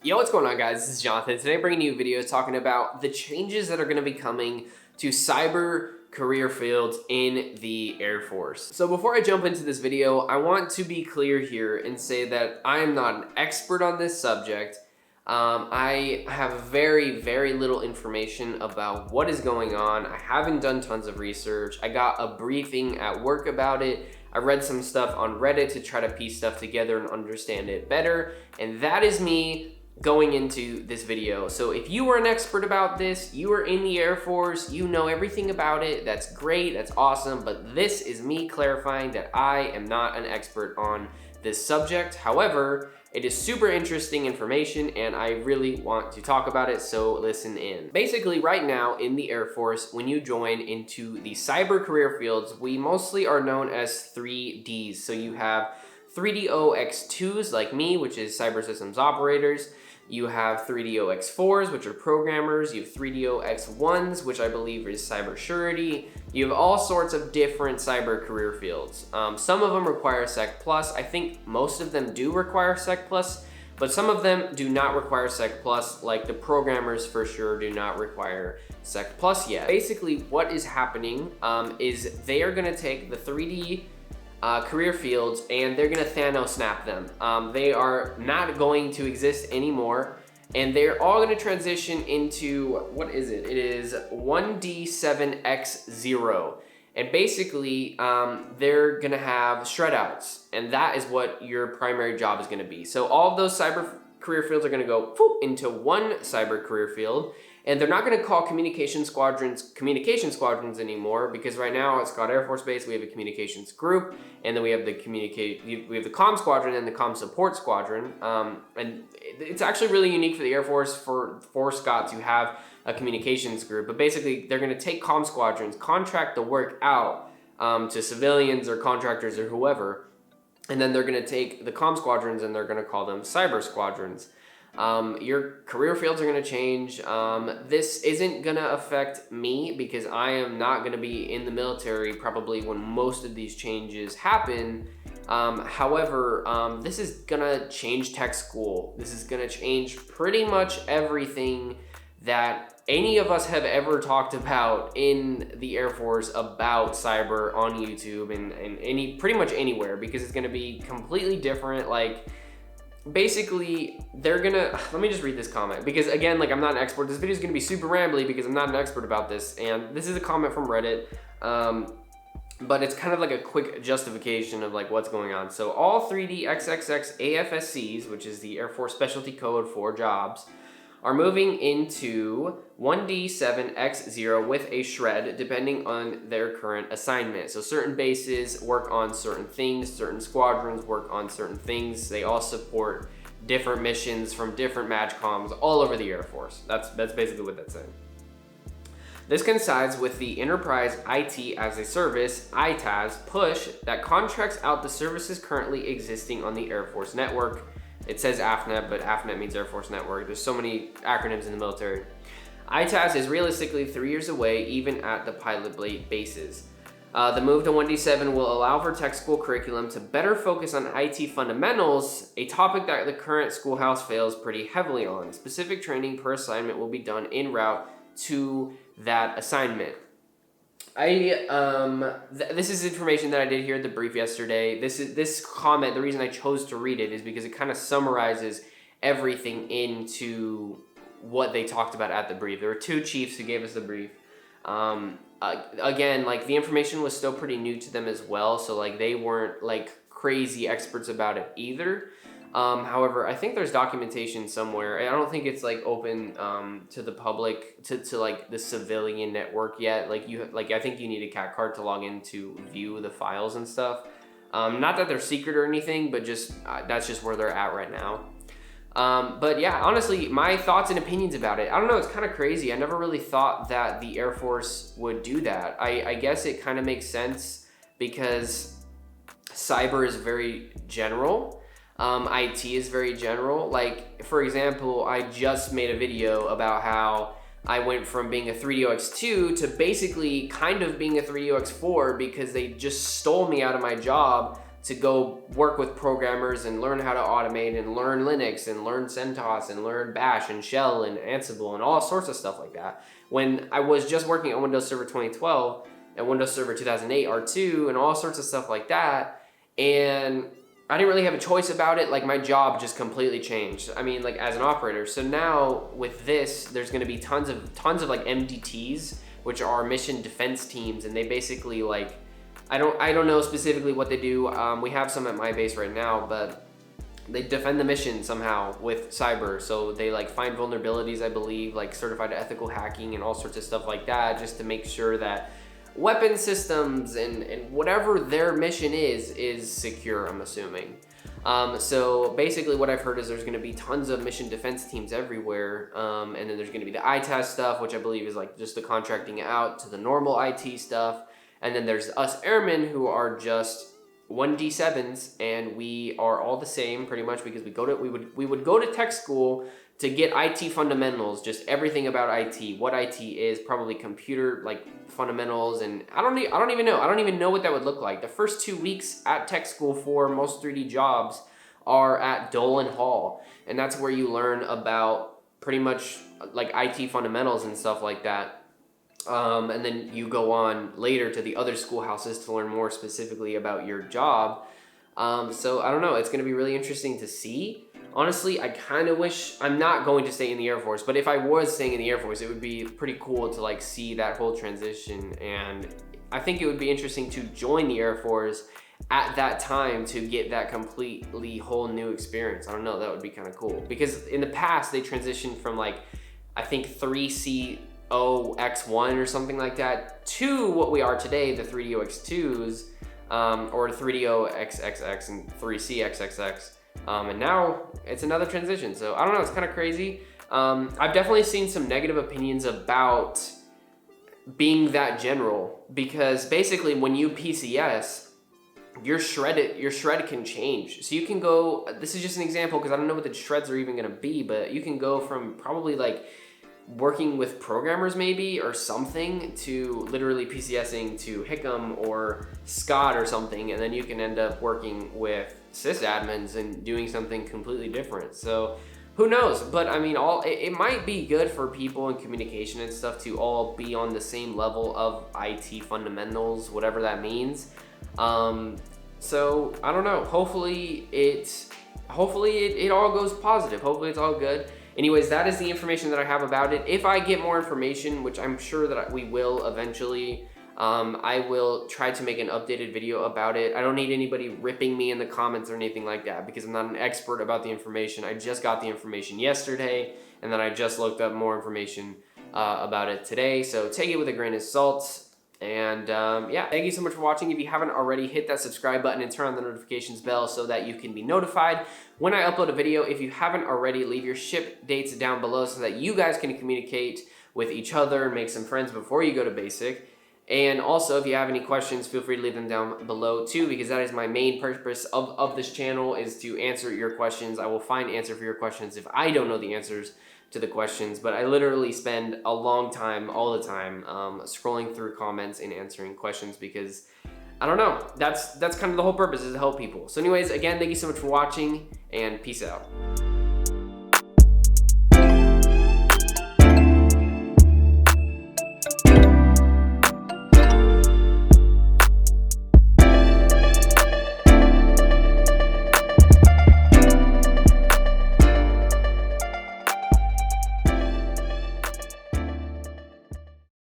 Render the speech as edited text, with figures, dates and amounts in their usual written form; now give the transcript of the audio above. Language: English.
Yo, what's going on, guys? This is Jonathan. Today I'm bringing you a video talking about the changes that are going to be coming to cyber career fields in the Air Force. So before I jump into this video, I want to be clear here and say that I am not an expert on this subject. I have very little information about what is going on. I haven't done tons of research. I got a briefing at work about it. I read some stuff on Reddit to try to piece stuff together and understand it better. And that is me going into this video. So if you are an expert about this, you are in the Air Force, you know everything about it, that's great, that's awesome, but this is me clarifying that I am not an expert on this subject. However, it is super interesting information and I really want to talk about it, so listen in. Basically, right now in the Air Force, when you join into the cyber career fields, we mostly are known as 3Ds. So you have 3DOX2s like me, which is cyber systems operators. You have 3DOX4s, which are programmers. You have 3DOX1s, which I believe is cyber surety. You have all sorts of different cyber career fields. Some of them require Sec Plus. I think most of them do require Sec Plus, but some of them do not require Sec Plus, like the programmers for sure do not require Sec Plus yet. Basically, what is happening is they are gonna take the 3D career fields and they're gonna Thanos snap them. They are not going to exist anymore and they're all gonna transition into, what is it? It is 1D7X0. And basically, they're gonna have shred outs and that is what your primary job is gonna be. So all of those cyber career fields are gonna go into one cyber career field. And they're not gonna call communication squadrons anymore, because right now at Scott Air Force Base, we have a communications group, and then we have the comm squadron and the comm support squadron. And it's actually really unique for the Air Force for Scott to have a communications group, but basically they're gonna take comm squadrons, contract the work out to civilians or contractors or whoever, and then they're gonna take the comm squadrons and they're gonna call them cyber squadrons. Your career fields are gonna change. This isn't gonna affect me because I am not gonna be in the military probably when most of these changes happen. However, this is gonna change tech school. This is gonna change pretty much everything that any of us have ever talked about in the Air Force about cyber on YouTube and pretty much anywhere, because it's gonna be completely different. Like, basically, they're gonna, let me just read this comment, because again, like, I'm not an expert. This video is gonna be super rambly because I'm not an expert about this, and this is a comment from Reddit, but it's kind of like a quick justification of like what's going on. So all 3D XXX AFSCs, which is the Air Force specialty code for jobs, are moving into 1D7X0 with a shred depending on their current assignment. So certain bases work on certain things, certain squadrons work on certain things. They all support different missions from different MAJCOMs all over the Air Force. That's basically what that's saying. This coincides with the Enterprise IT as a Service, ITAS, push that contracts out the services currently existing on the Air Force network. It says AFNet, but AFNet means Air Force Network. There's so many acronyms in the military. ITAS is realistically 3 years away, even at the pilot bases. The move to 1D7 will allow for tech school curriculum to better focus on IT fundamentals, a topic that the current schoolhouse fails pretty heavily on. Specific training per assignment will be done en route to that assignment. This is information that I did hear at the brief yesterday. This comment, the reason I chose to read it is because it kind of summarizes everything into what they talked about at the brief. There were two chiefs who gave us the brief. Again, like, the information was still pretty new to them as well, so like they weren't like crazy experts about it either. However, I think there's documentation somewhere. I don't think it's like open to the public, to like the civilian network yet. Like, I think you need a cat card to log in to view the files and stuff. Not that they're secret or anything, but just that's just where they're at right now. But yeah, honestly, my thoughts and opinions about it, I don't know, it's kind of crazy. I never really thought that the Air Force would do that. I guess it kind of makes sense because cyber is very general. IT is very general. Like, for example, I just made a video about how I went from being a 3DOX2 to basically kind of being a 3DOX4 because they just stole me out of my job to go work with programmers and learn how to automate and learn Linux and learn CentOS and learn Bash and Shell and Ansible and all sorts of stuff like that. When I was just working on Windows Server 2012 and Windows Server 2008 R2 and all sorts of stuff like that, and I didn't really have a choice about it. Like, my job just completely changed. I mean, like, as an operator. So now with this, there's going to be tons of like MDTs, which are mission defense teams, and they basically, like, I don't know specifically what they do. We have some at my base right now, but they defend the mission somehow with cyber. So they like find vulnerabilities, I believe, like certified ethical hacking and all sorts of stuff like that, just to make sure that weapon systems and whatever their mission is secure, I'm assuming. So basically what I've heard is there's gonna be tons of mission defense teams everywhere. And then there's gonna be the ITAS stuff, which I believe is like just the contracting out to the normal IT stuff. And then there's us airmen who are just 1D7s, and we are all the same pretty much, because we would go to tech school to get IT fundamentals, just everything about IT, what IT is, probably computer like fundamentals, and I don't even know what that would look like. The first 2 weeks at tech school for most 3D jobs are at Dolan Hall, and that's where you learn about pretty much like IT fundamentals and stuff like that. And then you go on later to the other schoolhouses to learn more specifically about your job. So I don't know, it's gonna be really interesting to see. Honestly, I kind of wish, I'm not going to stay in the Air Force, but if I was staying in the Air Force, it would be pretty cool to like see that whole transition. And I think it would be interesting to join the Air Force at that time to get that completely whole new experience. I don't know, that would be kind of cool. Because in the past, they transitioned from like, I think 3COX1 or something like that to what we are today, the 3DOX2s, or 3DOXXX and 3CXXX. And now it's another transition. So I don't know, it's kind of crazy. I've definitely seen some negative opinions about being that general, because basically when you PCS, your shred can change. So you can go, this is just an example because I don't know what the shreds are even gonna be, but you can go from probably like working with programmers maybe or something to literally PCSing to HICM or Scott or something, and then you can end up working with sysadmins and doing something completely different. So who knows? But I mean, it might be good for people in communication and stuff to all be on the same level of IT fundamentals, whatever that means. So I don't know. Hopefully it all goes positive. Hopefully it's all good. Anyways, that is the information that I have about it. If I get more information, which I'm sure that we will eventually, I will try to make an updated video about it. I don't need anybody ripping me in the comments or anything like that, because I'm not an expert about the information. I just got the information yesterday, and then I just looked up more information about it today. So take it with a grain of salt. And yeah, thank you so much for watching. If you haven't already, hit that subscribe button and turn on the notifications bell so that you can be notified when I upload a video. If you haven't already, leave your ship dates down below so that you guys can communicate with each other and make some friends before you go to basic. And also, if you have any questions, feel free to leave them down below too, because that is my main purpose of this channel, is to answer your questions. I will find answer for your questions if I don't know the answers to the questions, but I literally spend a long time, all the time, scrolling through comments and answering questions, because I don't know, that's kind of the whole purpose, is to help people. So anyways, again, thank you so much for watching, and peace out.